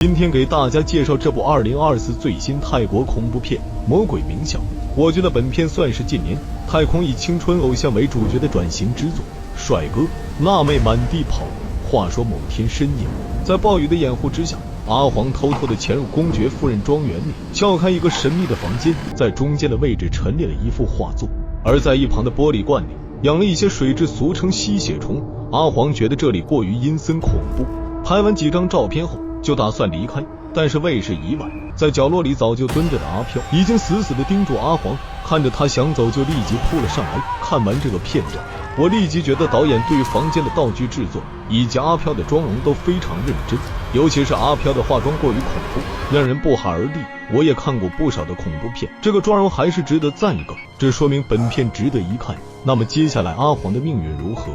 今天给大家介绍这部2024最新泰国恐怖片《魔鬼冥想》。我觉得本片算是近年太空以青春偶像为主角的转型之作，帅哥辣妹满地跑。话说某天深夜，在暴雨的掩护之下，阿黄偷偷地潜入公爵夫人庄园里，撬开一个神秘的房间，在中间的位置陈列了一幅画作，而在一旁的玻璃罐里养了一些水蛭，俗称吸血虫。阿黄觉得这里过于阴森恐怖，拍完几张照片后就打算离开，但是为时已晚，在角落里早就蹲着的阿飘已经死死地盯住阿黄，看着他想走就立即扑了上来。看完这个片段，我立即觉得导演对于房间的道具制作以及阿飘的妆容都非常认真，尤其是阿飘的化妆过于恐怖，让人不寒而栗。我也看过不少的恐怖片，这个妆容还是值得赞一个，这说明本片值得一看。那么接下来阿黄的命运如何？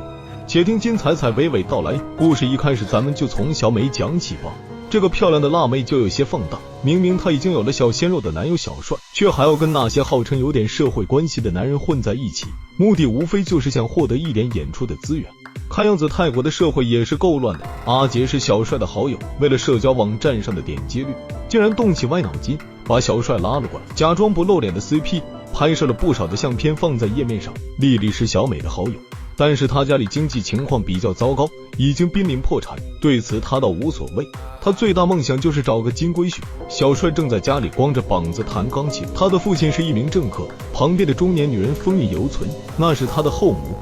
且听金彩彩娓娓道来。故事一开始咱们就从小美讲起吧。这个漂亮的辣妹就有些放大，明明她已经有了小鲜肉的男友小帅，却还要跟那些号称有点社会关系的男人混在一起，目的无非就是想获得一点演出的资源。看样子泰国的社会也是够乱的。阿杰是小帅的好友，为了社交网站上的点击率，竟然动起歪脑筋，把小帅拉了过来，假装不露脸的 CP， 拍摄了不少的相片放在页面上。丽丽是小美的好友，但是他家里经济情况比较糟糕，已经濒临破产，对此他倒无所谓，他最大梦想就是找个金龟婿。小帅正在家里光着膀子弹钢琴，他的父亲是一名政客，旁边的中年女人风韵犹存，那是他的后母。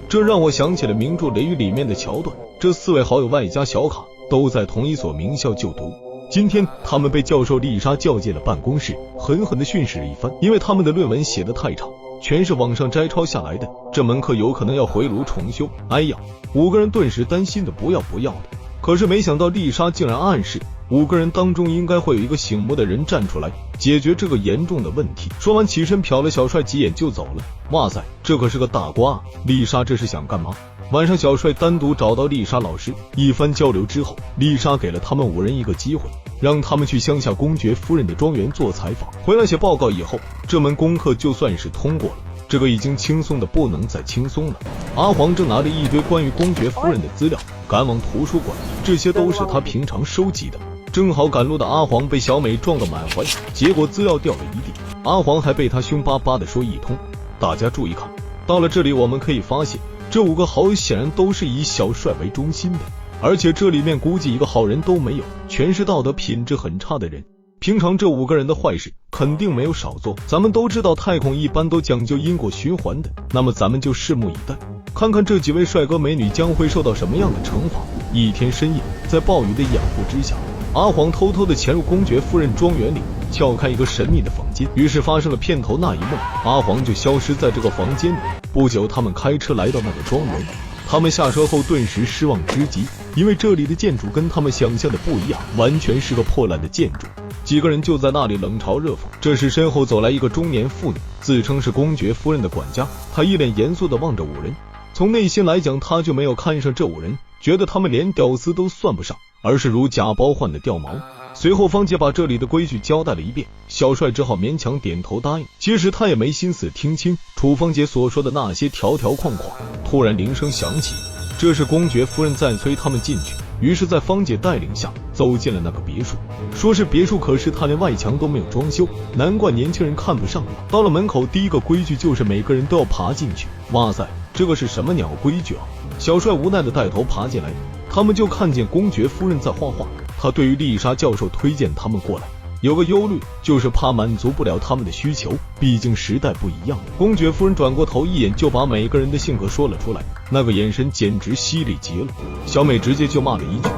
这让我想起了名著《雷雨》里面的桥段，这4位好友外加小卡都在同一所名校就读。今天他们被教授丽莎叫进了办公室，狠狠地训斥了一番，因为他们的论文写得太差，全是网上摘抄下来的，这门课有可能要回炉重修。5个人顿时担心的不要的，可是没想到丽莎竟然暗示5个人当中应该会有一个醒目的人站出来解决这个严重的问题。说完起身瞟了小帅几眼就走了。哇塞，这可是个大瓜啊！丽莎这是想干嘛？晚上小帅单独找到丽莎老师，一番交流之后，丽莎给了他们5人一个机会，让他们去乡下公爵夫人的庄园做采访，回来写报告以后，这门功课就算是通过了。这个已经轻松的不能再轻松了。阿黄正拿着一堆关于公爵夫人的资料赶往图书馆，这些都是他平常收集的。正好赶路的阿黄被小美撞得满怀，结果资料掉了一地，阿黄还被他凶巴巴地说一通。大家注意看，到了这里我们可以发现，这5个好友显然都是以小帅为中心的，而且这里面估计一个好人都没有，全是道德品质很差的人。平常这5个人的坏事肯定没有少做，咱们都知道太空一般都讲究因果循环的，那么咱们就拭目以待，看看这几位帅哥美女将会受到什么样的惩罚。一天深夜，在暴雨的掩护之下，阿黄偷偷地潜入公爵夫人庄园里，撬开一个神秘的房间，于是发生了片头那一幕，阿黄就消失在这个房间里。不久他们开车来到那个庄园，他们下车后顿时失望之极，因为这里的建筑跟他们想象的不一样，完全是个破烂的建筑。几个人就在那里冷嘲热讽。这时身后走来一个中年妇女，自称是公爵夫人的管家，她一脸严肃地望着5人，从内心来讲她就没有看上这5人，觉得他们连屌丝都算不上，而是如假包换的掉毛。随后芳姐把这里的规矩交代了一遍，小帅只好勉强点头答应。其实他也没心思听清楚芳姐所说的那些条条框框。突然铃声响起，这是公爵夫人在催他们进去，于是在芳姐带领下走进了那个别墅。说是别墅，可是他连外墙都没有装修，难怪年轻人看不上。到了门口，第一个规矩就是每个人都要爬进去。哇塞，这个是什么鸟规矩啊？小帅无奈地带头爬进来，他们就看见公爵夫人在画画。他对于丽莎教授推荐他们过来，有个忧虑，就是怕满足不了他们的需求，毕竟时代不一样。公爵夫人转过头一眼就把每个人的性格说了出来，那个眼神简直犀利极了。小美直接就骂了一句：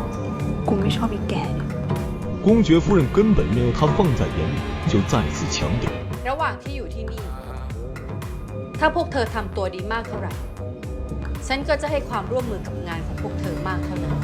公爵夫人根本没有他放在眼里，就再次强调，ระหว่างที่อยู่ที่นี่ถ้าพวกเธอทำตัวดีมากเท่าไหร่ฉันก็จะให้ความร่วมมือกับงานของพวกเธอมากเท่านั้น。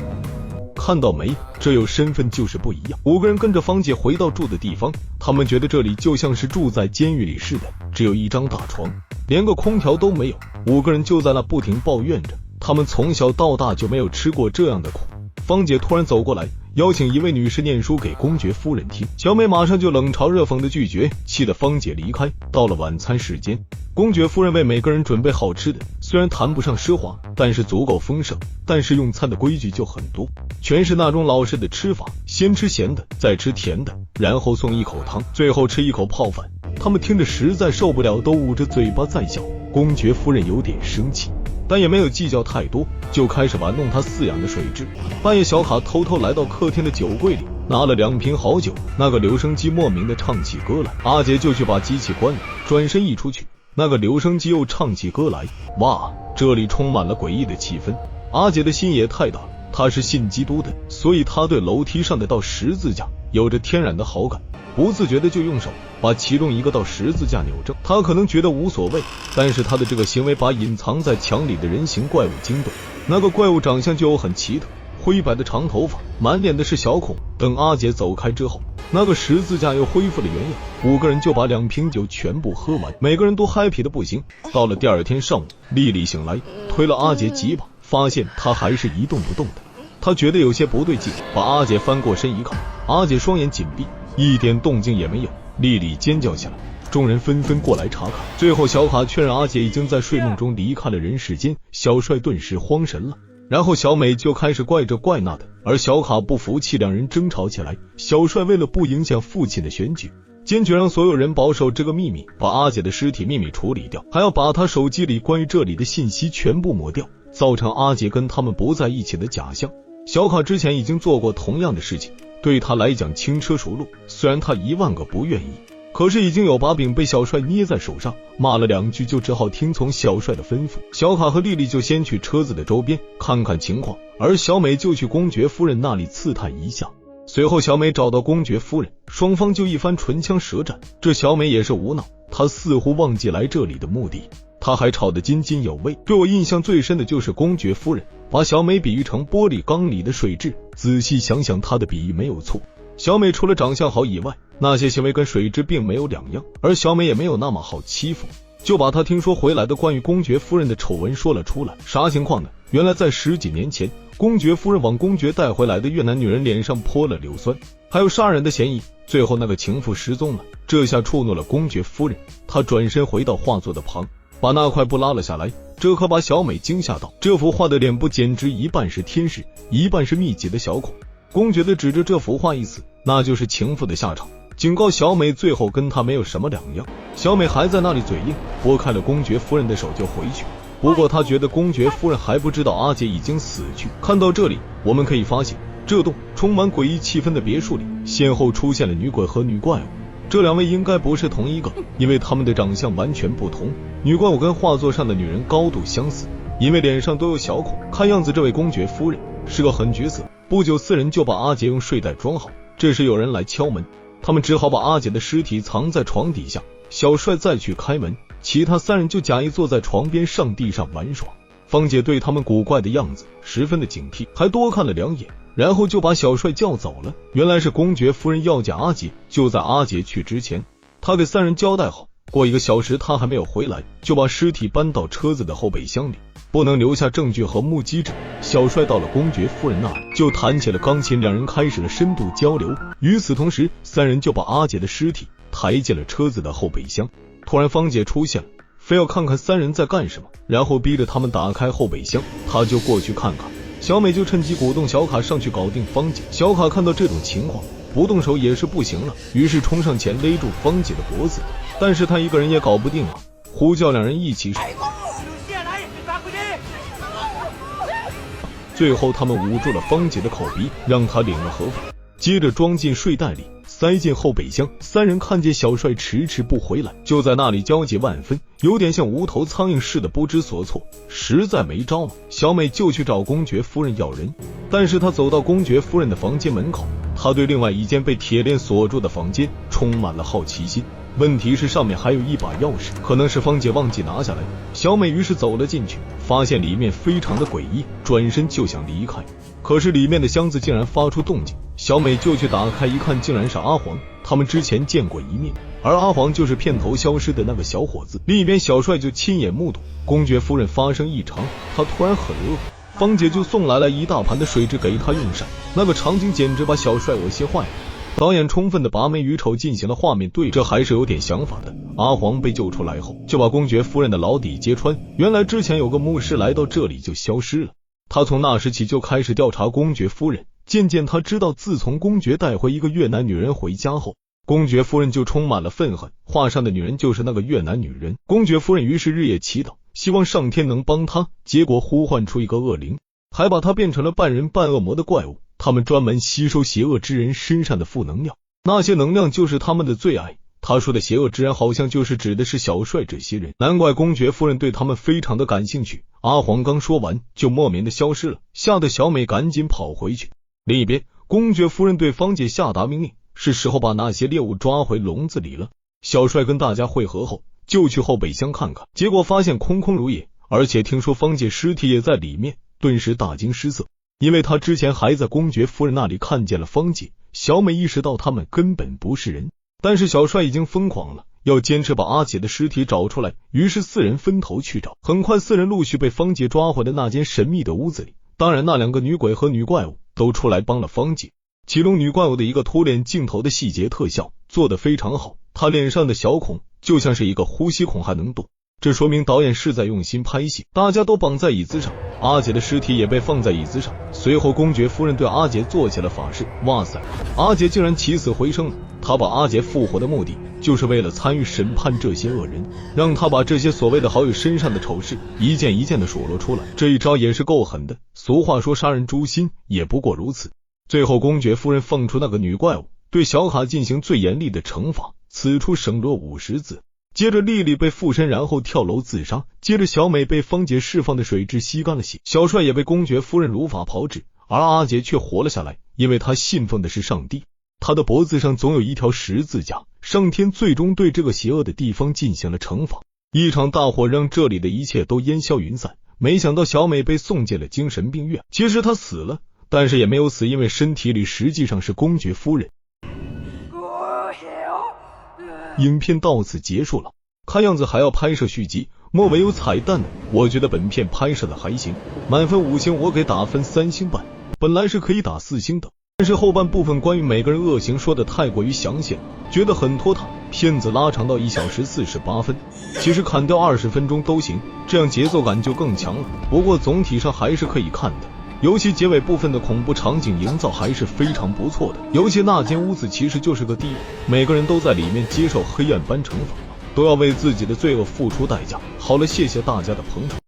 看到没？这有身份就是不一样。5个人跟着芳姐回到住的地方，他们觉得这里就像是住在监狱里似的，只有一张大床，连个空调都没有。5个人就在那不停抱怨着，他们从小到大就没有吃过这样的苦。芳姐突然走过来，邀请一位女士念书给公爵夫人听。小美马上就冷嘲热讽的拒绝，气得芳姐离开。到了晚餐时间，公爵夫人为每个人准备好吃的，虽然谈不上奢华，但是足够丰盛。但是用餐的规矩就很多，全是那种老式的吃法，先吃咸的，再吃甜的，然后送一口汤，最后吃一口泡饭。他们听着实在受不了，都捂着嘴巴在笑。公爵夫人有点生气，但也没有计较太多，就开始玩弄他饲养的水蛭。半夜，小卡偷偷来到客厅的酒柜里，拿了2瓶好酒。那个留声机莫名的唱起歌来，阿杰就去把机器关了，转身一出去，那个留声机又唱起歌来。哇，这里充满了诡异的气氛。阿杰的心也太大，他是信基督的，所以他对楼梯上的道十字架有着天然的好感，不自觉的就用手把其中一个道十字架扭正。他可能觉得无所谓，但是他的这个行为把隐藏在墙里的人形怪物惊动。那个怪物长相就很奇特，灰白的长头发，满脸的是小孔。等阿杰走开之后，那个十字架又恢复了原样。5个人就把2瓶酒全部喝完，每个人都 happy 的不行。到了第2天上午，丽丽醒来，推了阿杰几把，发现他还是一动不动的。他觉得有些不对劲，把阿杰翻过身一看，阿杰双眼紧闭，一点动静也没有。丽丽尖叫起来，众人纷纷过来查看。最后小卡确认阿杰已经在睡梦中离开了人世间，小帅顿时慌神了。然后小美就开始怪这怪那的，而小卡不服气，2人争吵起来。小帅为了不影响父亲的选举，坚决让所有人保守这个秘密，把阿姐的尸体秘密处理掉，还要把他手机里关于这里的信息全部抹掉，造成阿杰跟他们不在一起的假象。小卡之前已经做过同样的事情，对他来讲轻车熟路，虽然他10000个不愿意，可是已经有把柄被小帅捏在手上，骂了2句就只好听从小帅的吩咐。小卡和丽丽就先去车子的周边看看情况，而小美就去公爵夫人那里刺探一下。随后小美找到公爵夫人，双方就一番唇枪舌战。这小美也是无脑，她似乎忘记来这里的目的，她还吵得津津有味。对我印象最深的就是公爵夫人把小美比喻成玻璃缸里的水蛭，仔细想想她的比喻没有错，小美除了长相好以外，那些行为跟水蛭并没有两样，而小美也没有那么好欺负，就把她听说回来的关于公爵夫人的丑闻说了出来。啥情况呢？原来在10几年前，公爵夫人往公爵带回来的越南女人脸上泼了硫酸，还有杀人的嫌疑。最后那个情妇失踪了，这下触怒了公爵夫人，她转身回到画作的旁，把那块布拉了下来，这可把小美惊吓到。这幅画的脸部简直一半是天使，一半是密集的小孔。公爵的指着这幅画一死，那就是情妇的下场，警告小美最后跟他没有什么两样。小美还在那里嘴硬，拨开了公爵夫人的手就回去。不过他觉得公爵夫人还不知道阿杰已经死去。看到这里，我们可以发现这栋充满诡异气氛的别墅里先后出现了女鬼和女怪物，这2位应该不是同一个，因为他们的长相完全不同。女怪物跟画作上的女人高度相似，因为脸上都有小孔，看样子这位公爵夫人是个狠角色。不久4人就把阿杰用睡袋装好，这时有人来敲门，他们只好把阿杰的尸体藏在床底下。小帅再去开门，其他3人就假意坐在床边上地上玩耍。芳姐对他们古怪的样子十分的警惕，还多看了2眼，然后就把小帅叫走了。原来是公爵夫人要见阿杰，就在阿杰去之前，他给3人交代好，过1个小时他还没有回来，就把尸体搬到车子的后备箱里，不能留下证据和目击者。小帅到了公爵夫人那里，就弹起了钢琴，2人开始了深度交流。与此同时，3人就把阿杰的尸体抬进了车子的后备箱。突然芳姐出现了，非要看看3人在干什么，然后逼着他们打开后备箱，他就过去看看。小美就趁机鼓动小卡上去搞定芳姐。小卡看到这种情况，不动手也是不行了，于是冲上前勒住芳姐的脖子，但是他一个人也搞不定啊，呼叫2人一起上。最后他们捂住了芳姐的口鼻，让她领了盒饭，接着装进睡袋里，塞进后备箱。3人看见小帅迟迟不回来，就在那里焦急万分，有点像无头苍蝇似的不知所措。实在没招了，小美就去找公爵夫人要人。但是她走到公爵夫人的房间门口，她对另外一间被铁链锁住的房间充满了好奇心。问题是上面还有一把钥匙，可能是芳姐忘记拿下来。小美于是走了进去，发现里面非常的诡异，转身就想离开，可是里面的箱子竟然发出动静，小美就去打开一看，竟然是阿黄。他们之前见过一面，而阿黄就是片头消失的那个小伙子。另一边小帅就亲眼目睹公爵夫人发生异常，他突然很饿，芳姐就送来了一大盘的水蛭给他用膳，那个场景简直把小帅恶心坏了。导演充分的把美与丑进行了画面对，这还是有点想法的。阿黄被救出来后，就把公爵夫人的牢底揭穿，原来之前有个牧师来到这里就消失了。他从那时起就开始调查公爵夫人，渐渐他知道自从公爵带回一个越南女人回家后，公爵夫人就充满了愤恨，画上的女人就是那个越南女人。公爵夫人于是日夜祈祷，希望上天能帮他，结果呼唤出一个恶灵，还把他变成了半人半恶魔的怪物。他们专门吸收邪恶之人身上的负能量，那些能量就是他们的最爱。他说的邪恶之人好像就是指的是小帅这些人，难怪公爵夫人对他们非常的感兴趣。阿黄刚说完就莫名的消失了，吓得小美赶紧跑回去。另一边，公爵夫人对芳姐下达命令，是时候把那些猎物抓回笼子里了。小帅跟大家会合后就去后备箱看看，结果发现空空如也，而且听说芳姐尸体也在里面，顿时大惊失色，因为他之前还在公爵夫人那里看见了芳姐。小美意识到他们根本不是人，但是小帅已经疯狂了，要坚持把阿姐的尸体找出来，于是四人分头去找。很快四人陆续被芳姐抓回了那间神秘的屋子里，当然那两个女鬼和女怪物都出来帮了芳姐，其中女怪物的一个脱脸镜头的细节特效做得非常好，她脸上的小孔就像是一个呼吸孔还能动，这说明导演是在用心拍戏。大家都绑在椅子上，阿姐的尸体也被放在椅子上。随后公爵夫人对阿姐做起了法事，哇塞，阿姐竟然起死回生了。她把阿姐复活的目的就是为了参与审判这些恶人，让她把这些所谓的好友身上的丑事一件一件的数落出来。这一招也是够狠的，俗话说杀人诛心也不过如此。最后公爵夫人放出那个女怪物，对小卡进行最严厉的惩罚，此处省略50字。接着丽丽被附身，然后跳楼自杀。接着小美被芳姐释放的水蛭吸干了血，小帅也被公爵夫人如法炮制，而阿杰却活了下来，因为他信奉的是上帝，他的脖子上总有一条十字架。上天最终对这个邪恶的地方进行了惩罚，一场大火让这里的一切都烟消云散。没想到小美被送进了精神病院，其实她死了，但是也没有死，因为身体里实际上是公爵夫人。影片到此结束了，看样子还要拍摄续集，末尾有彩蛋的。我觉得本片拍摄的还行，满分5星我给打分3星半，本来是可以打4星的，但是后半部分关于每个人恶行说的太过于详细了，觉得很拖沓，片子拉长到1小时48分，其实砍掉20分钟都行，这样节奏感就更强了。不过总体上还是可以看的，尤其结尾部分的恐怖场景营造还是非常不错的，尤其那间屋子其实就是个地狱，每个人都在里面接受黑暗般惩罚，都要为自己的罪恶付出代价。好了，谢谢大家的捧场。